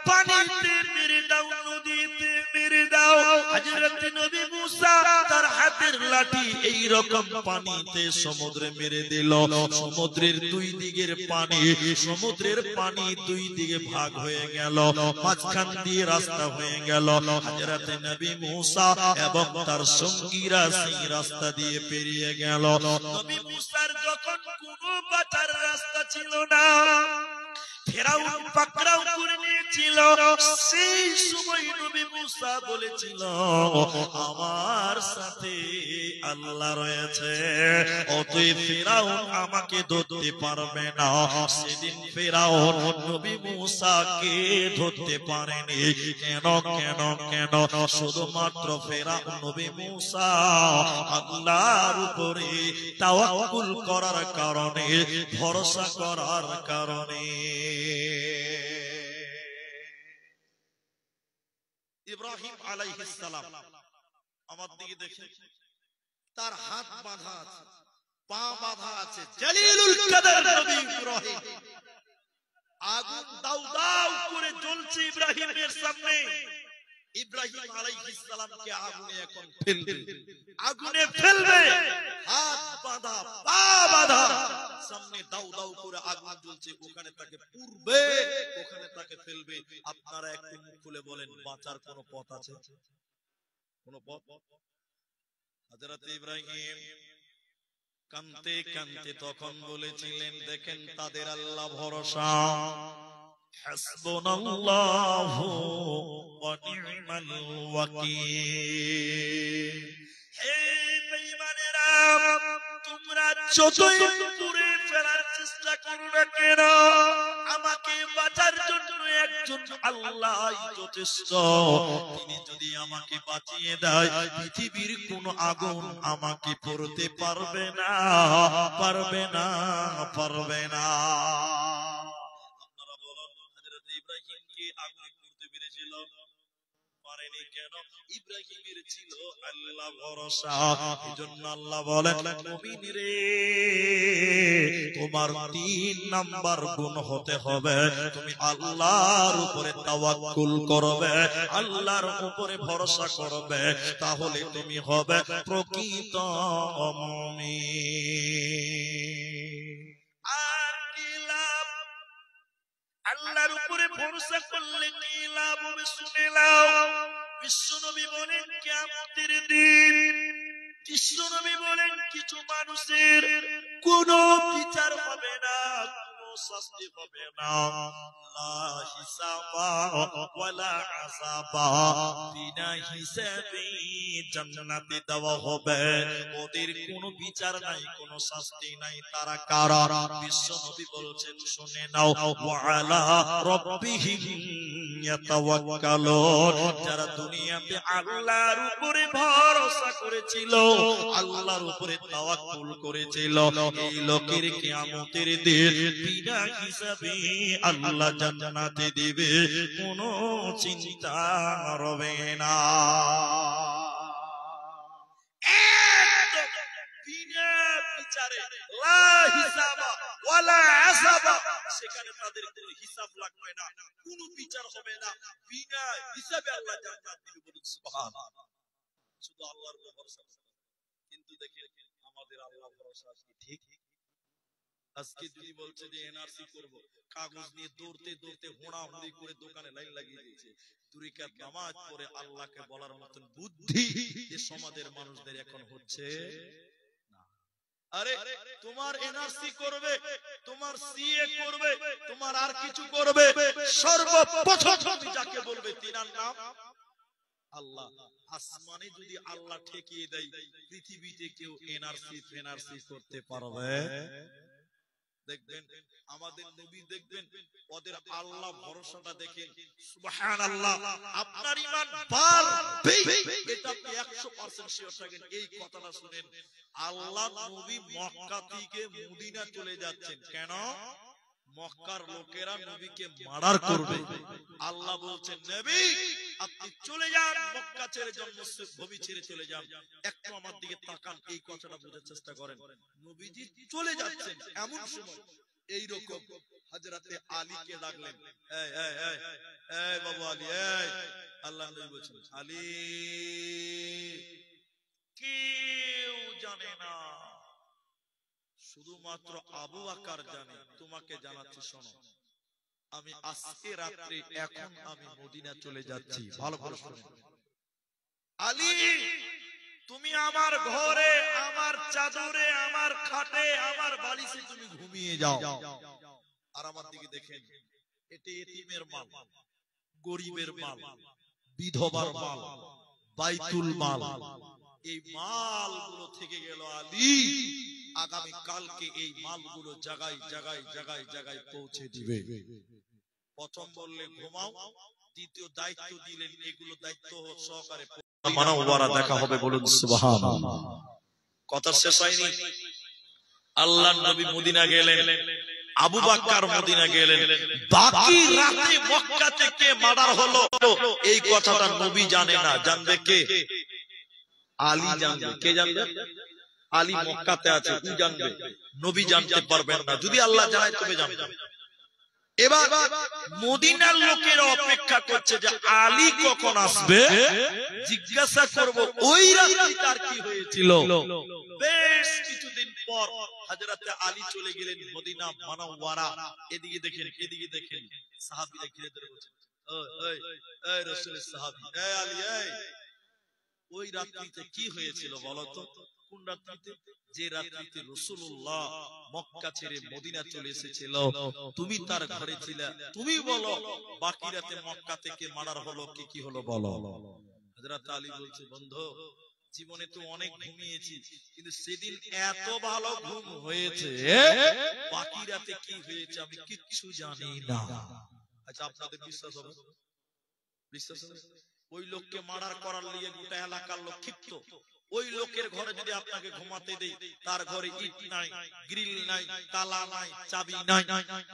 পানিতে মেরে দাও, নদীতে মেরে দাও। হযরত নবী মুসা তার হাত হাতের লাঠি এই রকম পানিতে সমুদ্রে মেরে দিল। সমুদ্রের দুই দিকের পানি, সমুদ্রের পানি দুই দিকে ভাগ হয়ে গেল, মাঝখান দিয়ে রাস্তা হয়ে গেল। হযরত নবী মূসা এবং তার সঙ্গীরা সেই রাস্তা দিয়ে পেরিয়ে গেল। নবী মূসার যখন কোনো বাঁচার রাস্তা ছিল না, ফেরাউন পাকড়াও করে নিয়েছিল, সেই সময় নবী মূসা বলেছিল আমার সাথে আল্লাহ রয়েছে, অতএব ফেরাউন আমাকে ধরতে পারবে না। সেদিন ফেরাউন নবী মূসাকে ধরতে পারেনি। কেন কেন কেন? শুধুমাত্র ফেরাউন নবী মূসা আল্লাহর উপরে তাওয়াক্কুল করার কারণে, ভরসা করার কারণে। ইব্রাহিম আলাইহিস সালাম আমার দিকে দেখে, তার হাত বাঁধা আছে, পা বাঁধা আছে, জলিলুল কদর নবী ইব্রাহিম। আগুন দাউ দাউ করে জ্বলছে ইব্রাহিমের সামনে। ইব্রাহিম আলাইহিস সালামকে আগুনে এখন ফেলবে, আগুনে ফেলবে, হাত বাঁধা, পা বাঁধা, সামনে দাউ দাউ করে আগুন জ্বলছে, ওখানে তাকে পুরবে, ওখানে তাকে ফেলবে। আপনারা একটু মুখ খুলে বলেন, বাঁচার কোন পথ আছে? কোন পথ? হযরত ইব্রাহিম কাঁদতে কাঁদতে তখন বলেছিলেন, দেখেন তাদের আল্লাহ ভরসা, হাসবুনাল্লাহু ওয়া নি'মাল ওয়াকিল। হে বেঈমানেরা, তোমরা যতই পুরে ফেলার চেষ্টা করো না কেন, আমাকে বাঁচার জন্য একজন আল্লাহই যথেষ্ট। তিনি যদি আমাকে বাঁচিয়ে দেয়, পৃথিবীর কোন আগুন আমাকে পড়তে পারবে না, পারবে না, পারবে না। আপনারা বলুন, হযরত ইব্রাহিম কি আগুনে পড়তে পেরেছিল? পারেনি। কেন? ইব্রাহিমের ছিল আল্লাহ ভরসা। এজন্য আল্লাহ বলেন, মুমিন রে, তোমার 3 নাম্বার গুণ হতে হবে, তুমি আল্লাহর উপরে তাওয়াক্কুল করবে, আল্লাহর উপরে ভরসা করবে, তাহলে তুমি হবে প্রকৃত মুমিন। আর কি লাভ? আল্লাহর উপরে ভরসা করলে কি লাভ হবে শুনে নাও। বিশ্বনবী বলেন, কিয়ামতের দিন বিশ্বনবী বলেন, কিছু মানুষের কোনো বিচার হবে না, কোনো শাস্তি হবে না, লা হিসাবা ওয়ালা আযাবা, বিনা হিসাবে জান্নাতে দেওয়া হবে। ওদের কোনো বিচার নাই, কোনো শাস্তি নাই। তারা কারা? বিশ্বনবী বলছেন, শুনে নাও, ওয়া আলা রাব্বিহিম ইয়াতাওয়াক্কালুন, যারা দুনিয়াতে আল্লাহর উপরে ভরসা করেছিল, আল্লাহর উপরে তাওয়াক্কুল করেছিল, এই লোকের কিয়ামতের দিন বিনা হিসাবে আল্লাহ জান্নাতে দিবে, কোনো চিন্তা হবে না। একদম বিনা বিচারে, লা হিসাবা ওয়ালা আযাবা, সেখানে তাদের কোনো হিসাব লাগবে না, কোনো বিচার হবে না, বিনা হিসাবে আল্লাহ জান্নাত দিবে। বলুন সুবহানাল্লাহ। শুধু আল্লাহর উপর ভরসা করতে। কিন্তু দেখেন আমাদের আল্লাহ ভরসা কি ঠিক? আজকে যদি বলছে যে এনআরসি করব, কাগজ নিয়ে দৌড়তে দৌড়তে হোড়াহুড়ি করে দোকানে লাইন লাগিয়ে দিয়েছে। দুই রাকাত নামাজ পড়ে আল্লাহকে বলার মতন বুদ্ধি এ সমাজের মানুষদের এখন হচ্ছে না। আরে তোমার এনআরসি করবে, তোমার সিএ করবে, তোমার আর কিছু করবে, সর্বপ্রথম তুমি যাকে বলবে তিনার নাম আল্লাহ। আসমানে যদি আল্লাহ ঠেকিয়ে দেয়, পৃথিবীতে কেউ এনআরসি করতে পারবে? দেখবেন আমাদের নবী, দেখবেন ওদের আল্লাহ ভরসাটা দেখেন, সুবহানাল্লাহ। আপনার ঈমান বাড়বে, এটা আপনি 100% শিওর থাকেন। এই কথাটা শুনেন, আল্লাহ নবী মক্কা থেকে মদিনা চলে যাচ্ছেন কেন? মক্কার লোকেরা নবীকে মার্ডার করবে। আল্লাহ বলছেন, নবী আপনি চলে যান, মক্কা ছেড়ে জন্মভূমি ছেড়ে চলে যান। একটু আমার দিকে তাকান, এই কথাটা বোঝার চেষ্টা করেন। নবীজি চলে যাচ্ছেন, এমন সময় এই রকম হযরতে আলীকে ডাকলেন, এই এই এই এই বাবু আলী, এই আল্লাহ নবী বলছেন, আলী কি জানে না, শুধুমাত্র আবু বকর জানে। তোমাকে জানাচ্ছি শোনো, আমি আজকে রাত্রে এখন আমি মদিনা চলে যাচ্ছি। ভালো করে শুনুন, আলী তুমি আমার ঘরে, আমার চাদরে, আমার খাটে, আমার বালিশে তুমি ঘুমিয়ে যাও। আর আমার দিকে দেখেন, এটি এতিমের মাল, গরিবের মাল, বিধবার মাল, বাইতুল মাল। এই মালগুলো থেকে গেল আলী, আগামী কালকে এই মালগুলো জায়গায় জায়গায় জায়গায় জায়গায় পৌঁছে দিবে। প্রথম বললে ঘুমাও, দ্বিতীয় দায়িত্ব দিলেন এগুলো দায়িত্ব সহকারে মানওয়ারা দেখা হবে। বলুন সুবহানাল্লাহ। কথা শেষ হয়নি। আল্লাহর নবী মদিনা গেলেন, আবু বকর মদিনা গেলেন। বাকি রাতে মক্কা থেকে মার্ডার হলো, এই কথাটা নবী জানে না। জানবে কে? আলী জানবে। কে জানবে? আলী মক্কাতে আছে, ও জানবে। নবী জানতে পারবেন না। যদি আল্লাহ জানায় তবে জানবে। এবার মদিনার লোকেরা অপেক্ষা করছে যে আলী কখন আসবে, জিজ্ঞাসা করব ওই রাতে তার কি হয়েছিল। বেশ কিছুদিন পর হযরতে আলী চলে গেলেন মদিনা মুনাওয়ারা। এদিকে দেখেন, এদিকে দেখেন, সাহাবীরা ঘিরে ধরে বলছেন, ওই এই রাসূলের সাহাবী, এই আলী, এই ওই রাত্রিতে কি হয়েছিল বলো তো? কোন রাত্রিতে? যে রাত্রিতে রাসূলুল্লাহ মক্কা ছেড়ে মদিনা চলে এসেছিল, তুমি তার ঘরে ছিলে। তুমি বলো বাকি রাতে মক্কা থেকে মার্ডার হলো, কি কি হলো বলো। হযরত আলী বলছে, বন্ধু জীবনে তো অনেক ঘুমিয়েছি, কিন্তু সেদিন এত ভালো ঘুম হয়েছে, বাকি রাতে কি হয়েছে আমি কিচ্ছু জানি না। আচ্ছা আপনাদের বিশ্বাস হবে? বিশ্বাস হবে? ওই লোককে মার্ডার করার লিগে গোটা এলাকার লোক ক্ষিপ্ত। ওই লোকের ঘরে যদি আপনাকে ঘুমাতে দেই, তার ঘরে ইট নাই, গ্রিল নাই, তালা নাই, চাবি নাই,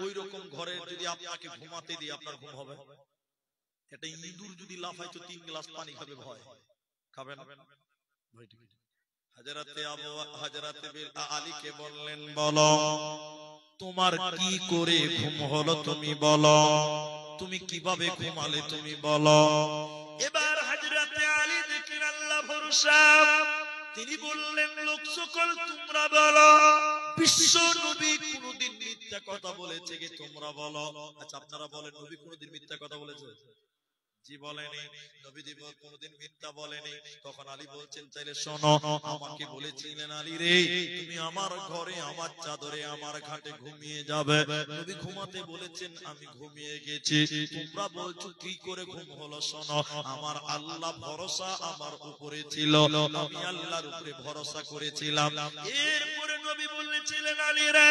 ওই রকম ঘরে যদি আপনাকে ঘুমাতে দিই, আপনার ঘুম হবে? এটা ইঁদুর যদি লাফায় তো 3 গ্লাস পানি খাবে, ভয় খাবে না। হযরতে আলীকে বললেন, বলো তোমার কি করে ঘুম হলো, তুমি বলো, তুমি কিভাবে ঘুমালে তুমি বলো। এবার হযরতে আলী দেখলেন আল্লাহ ভরসা, তিনি বললেন, লোক সকল তোমরা বলো, বিশ্ব নবী কোনদিন মিথ্যা কথা বলেছে কি? তোমরা বলো। আচ্ছা আপনারা বলেন, নবী কোনদিন মিথ্যা কথা বলেছে? জি বলেনি। নবী কোনদিন মিথ্যা বলেনি। তখন আলী বলছেন, তাইলে শোনো, আমাকে বলেছিলেন আলী রে, তুমি আমার ঘরে, আমার চাদরে, আমার খাটে ঘুমিয়ে যাবে। নবী ঘুমাতে বলেছেন, আমি ঘুমিয়ে গেছি। তোমরা বলছো কি করে ঘুম হলো? শোনো, আমার আল্লাহ ভরসা আমার উপরে ছিল, আমি আল্লাহর উপরে ভরসা করেছিলাম। এরপরে নবী বলেছিলেন, আলী রে,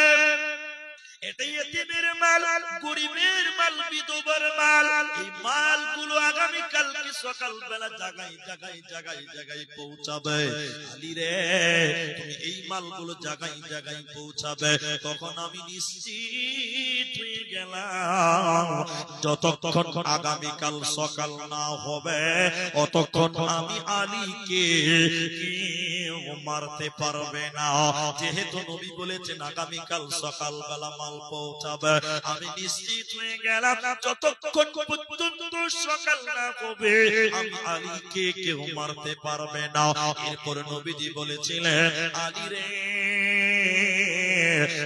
এটাই এতিমের মাল, গরিবের মাল, বিধবার মাল। এই মালগুলো আগামী কালকে সকালবেলা জায়গায় জায়গায় জায়গায় জায়গায় পৌঁছাবে। আলী রে, তুমি এই মালগুলো জায়গায় জায়গায় পৌঁছাবে। তখন আমি নিশ্চিত হয়ে গেলাম, যতক্ষণ আগামী কাল সকাল না হবে অতক্ষণ আমি আলীকে কেউ মারতে পারবে না। যেহেতু নবী বলেছেন আগামীকাল সকালবেলা মাল পৌঁছাবে, আমি নিশ্চিত হয়ে গেলাম যতক্ষণ পর্যন্ত সকাল না হবে আমি আলীকে কেউ মারতে পারবে না। এরপর নবীজি বলেছিলেন, আলী রে,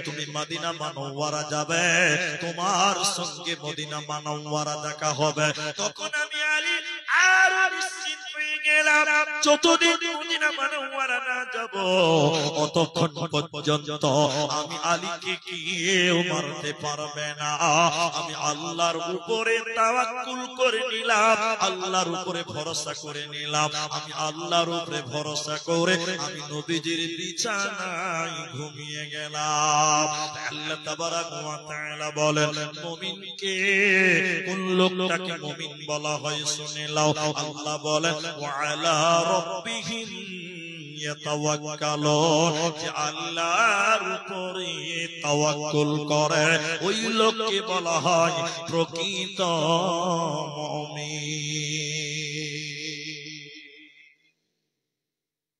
তুমি মদিনা মুনাওয়ারা যাবে, তোমার সঙ্গে মদিনা মুনাওয়ারা দেখা হবে। তখন আমি আলী আর নিশ্চিত হয়ে গেলাম, যতদিন মদিনা মুনাওয়ারা না যাব অতক্ষণ পর্যন্ত আমি আলীকে কেউ মারতে পারবে না। আমি আল্লাহর উপরে তাওয়াক্কুল করে নিলাম, আল্লাহর উপরে ভরসা করে নিলাম। আমি আল্লাহর উপরে ভরসা করে আমি নবীজির বিছানায় ঘুমিয়ে গেলাম। আল্লাহ তাবারাক ওয়া তাআলা বলেন, মুমিনকে, কোন লোকটাকে মুমিন বলা হয় শুনে নাও। আল্লাহ বলেন, ওয়া আলা রাব্বিহিম ইয়াতাওয়াক্কালুন, যে আল্লাহর উপরে তাওয়াক্কুল করে ওই লোককে বলা হয় প্রকৃত মুমিন।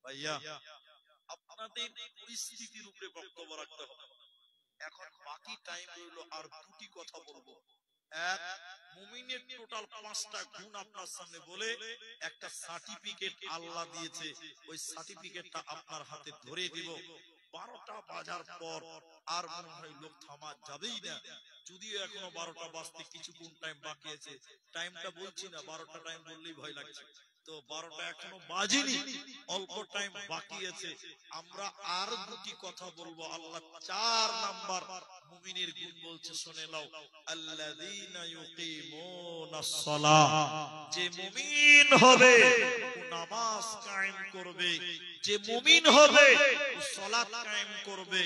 ভাইয়া, আপনাদের পরিস্থিতির উপরে বক্তব্য রাখতে হবে। এখন বাকি টাইম রইল আর দুটি কথা বলবো। এক মুমিনের টোটাল 5টা গুণ আপনার সামনে বলে একটা সার্টিফিকেট আল্লাহ দিয়েছে, ওই সার্টিফিকেটটা আপনার হাতে ধরে দিব। 12টা বাজার পর আর মনে হয় লোক থামা যাবেই না, যদিও এখনো 12টা বাজতে কিছুক্ষণ টাইম বাকি আছে। টাইমটা বলছি না, 12টা টাইম বললেই ভয় লাগছে, তো 12টা এখনো বাজেনি, অল্প টাইম বাকি আছে। আমরা আর দুটি কথা বলবো। আল্লাহ 4 নাম্বার মুমিনের গুণ বলছে, শুনে নাও। আল্লাযীনা ইউকিমুনাস সালাহ, যে মুমিন হবে ও নামাজ কায়েম করবে, যে মুমিন হবে ও সালাত কায়েম করবে।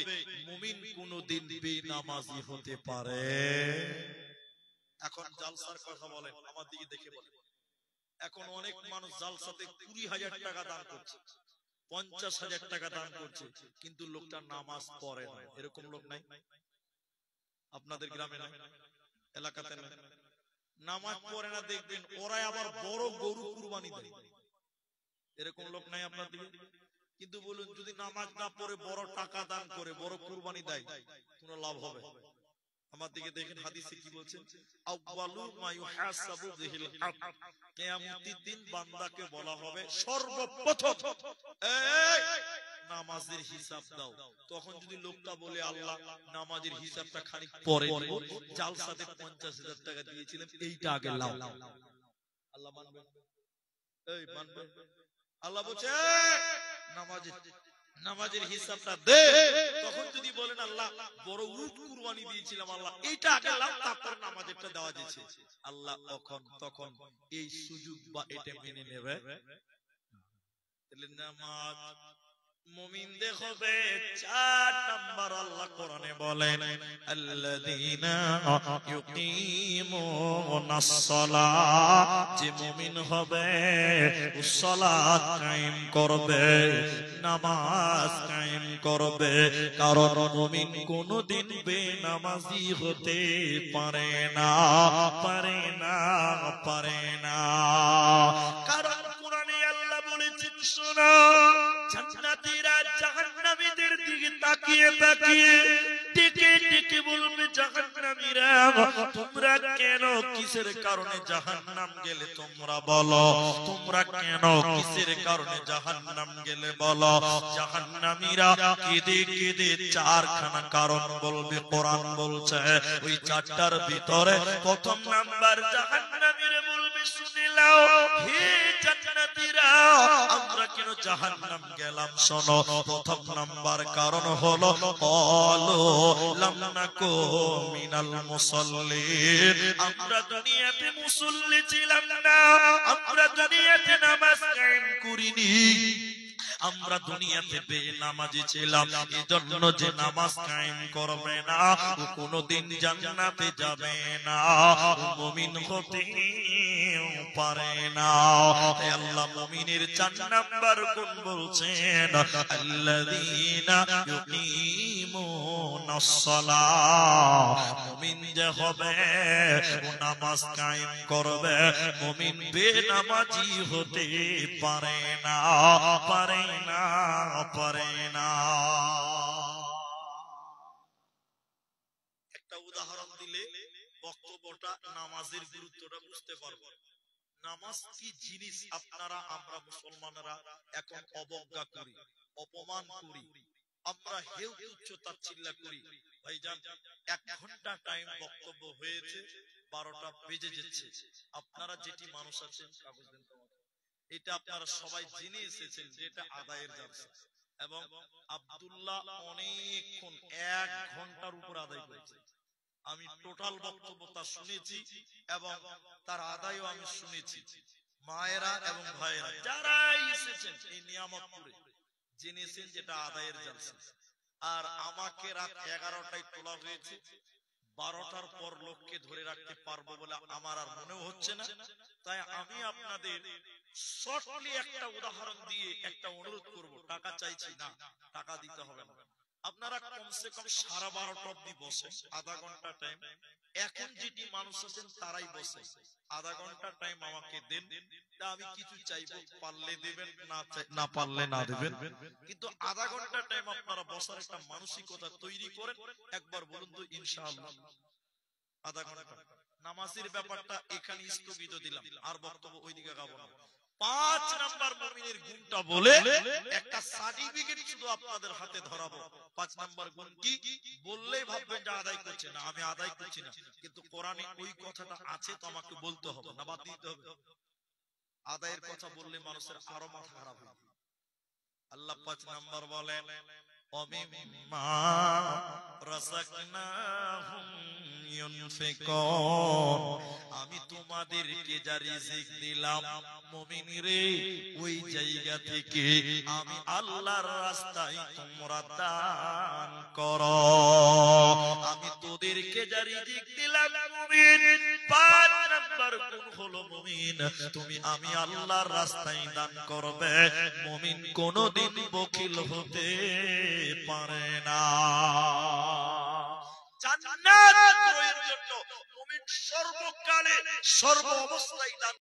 মুমিন কোনদিন বেনামাজি হতে পারে? এখন জালসার কথা বলেন, আমার দিকে দেখে বলেন। এখন অনেক মানুষ জালসাতে 20,000 টাকা দান করছে, 50,000 টাকা দান করছে, কিন্তু লোকটা নামাজ পড়ে না। এরকম লোক নাই আপনাদের গ্রামে? না, এলাকাতে না? নামাজ পড়ে না, দেখবেন ওরাই আবার বড় গরু কুরবানি দেয়। এরকম লোক নাই আপনার দিকে? কিন্তু বলুন, যদি নামাজ না পড়ে বড় টাকা দান করে, বড় কুরবানি দেয়, কোনো লাভ হবে? আমার দিকে দেখেন, হাদিসে কি বলছেন? আউয়ালু মা ইউহাসাবু বিহিল আবদ, কিয়ামতের দিন বান্দাকে বলা হবে সর্বপ্রথম, এই নামাজের হিসাব দাও। তখন যদি লোকটা বলে, আল্লাহ নামাজের হিসাবটা খানিক পরে নিব, জালসাতে 50,000 টাকা দিয়েছিলেন, এইটা আগে লাও, আল্লাহ মানবে? এই মানবে? আল্লাহ বলছে নামাজের হিসাবটা দে। তখন যদি বলেন, আল্লাহ বড় উট কুরবানি দিয়েছিলাম, আল্লাহ এইটা আগে লাও, তারপর নামাজেরটা দেওয়া যেছে, আল্লাহ তখন এই সুযোগ বা এটা মেনে নেবে? তাহলে নামাজ মুমিনদের হবে 4 নাম্বার। আল্লাহ কোরআনে বলেন, আল্লাযীনা ইউকিমুনাস সালাহ, যে মুমিন হবে ও সালাত কায়েম করবে, নামাজ কায়েম করবে। কারণ মুমিন কোনদিন বেনামাজি হতে পারে না, পারে না, পারে না। কারণ কোরআনে আল্লাহ বলেছেন, শোনো, জান্নাতীরা জাহান্নামীদের দিকে তাকিয়ে তাকিয়ে ডেকে ডেকে বলবে, জাহান্নামীরা তোমরা কেন, কিসের কারণে জাহান্নাম গেলে তোমরা বলো, তোমরা কেন কিসের কারণে জাহান্নাম গেলে বলো। জাহান্নামীরা কেঁদে কেঁদে 4খানা কারণ বলবে। কোরআন বলছে ওই 4টার ভিতরে প্রথম নাম্বার জাহান্নামীরা বলবে, শুনে নাও হে জান্নাতীরা, আমরা কেন জাহান্নাম গেলাম? শোনো, প্রথম নাম্বার কারণ হলো ক্বালু লাম নাকু মিনাল মুসাল্লিন, আমরা দুনিয়াতে মুসল্লি ছিলাম না, আমরা দুনিয়াতে নামাজ কায়েম করিনি, আমরা দুনিয়াতে বেনামাজি ছিলাম। এজন্য যে নামাজ কায়েম করবে না ও কোনদিন জান্নাতে যাবে না, ও মুমিন হতে পারে না। তাই আল্লাহ মুমিনের 4 নাম্বার গুণ বলছেন, আল্লাযীনা ইউকিমুনাস সালাহ, মুমিন যে হবে ও নামাজ কায়েম করবে, মুমিন বেনামাজি হতে পারে না, পারে না, পারে না। একটা উদাহরণ দিলে বক্তব্যটা, নামাজের গুরুত্বটা বুঝতে পারবো। নামাজ কি জিনিস আপনারা, আমরা মুসলমানরা এখন অবজ্ঞা করি, অপমান করি, আমরা হেউ তুচ্ছ তাচ্ছিল্য করি। ভাইজান, 1 ঘন্টা টাইম বক্তব্য হয়েছে, 12টা বেজে যাচ্ছে। আপনারা যেটি মানুষ আছেন, কাগজ দেন, এটা আপনারা সবাই জেনে এসেছেন যে এটা আদায়ের জালসা, এবং আব্দুল্লাহ অনেকক্ষণ 1 ঘন্টার উপর আদায় করেছে। আমি টোটাল বক্তব্য তার শুনেছি এবং তার আদায়ও আমি শুনেছি। মায়েরা এবং ভাইয়েরা যারাই এসেছেন এই নিয়ামতপুরে জেনেছেন যেটা আদায়ের জালসা। আর আমাকে রাত 11টায় তোলা হয়েছে, 12টার পর লোককে ধরে রাখতে পারবো বলে আমার আর মনেও হচ্ছে না। তাই আমি আপনাদের শর্টলি একটা উদাহরণ দিয়ে একটা অনুরোধ করব, টাকা চাইছি না, টাকা দিতে হবে না, আপনারা কমসে কম 12:30 অব্দি বসে, আধা ঘন্টা টাইম। এখন যেটি মানুষ আছেন তারাই বসে, আধা ঘন্টা টাইম আমাকে দেন, তা আমি কিছু চাইবো, পারলে দেবেন, না পারলে না দেবেন, কিন্তু আধা ঘন্টা টাইম আপনারা বসার একটা মানসিকতা তৈরি করেন। একবার বলুন তো ইনশাআল্লাহ, আধা ঘন্টা নামাজের ব্যাপারটা এখানে স্থগিত দিলাম, আর বক্তব্য ওইদিকে গাবো না। 5 নাম্বার মুমিনের গুণটা বলে একটা সার্টিফিকেট শুধু আপনাদের হাতে ধরাবো। 5 নাম্বার গুণ কি বললেই ভাববেন যে আদায় করছে না, আমি আদায় করছি না, কিন্তু কোরআনে ওই কথাটা আছে তো আমাকে বলতে হবে না, বাদ দিতে হবে। আদায়ের কথা বললে মানুষের আরো মাথা খারাপ হয়। আল্লাহ 5 নাম্বার বলেন অমিম্মা রাযাকনাহুম ইউনফিকুন, আমি তোমাদেরকে যা রিজিক দিলাম মুমিন রে, ওই জায়গা থেকে আমি আল্লাহর রাস্তায় তোমরা দান করো। আমি তোদেরকে যা রিজিক দিলাম মুমিন, 5 নাম্বার গুণ হলো মুমিন তুমি আমি আল্লাহর রাস্তায় দান করবে। মুমিন কোনদিন বখিল হতে পারে না। জান্নাত ক্রয়ের জন্য মুমিন সর্বকালে সর্ব অবস্থায় দান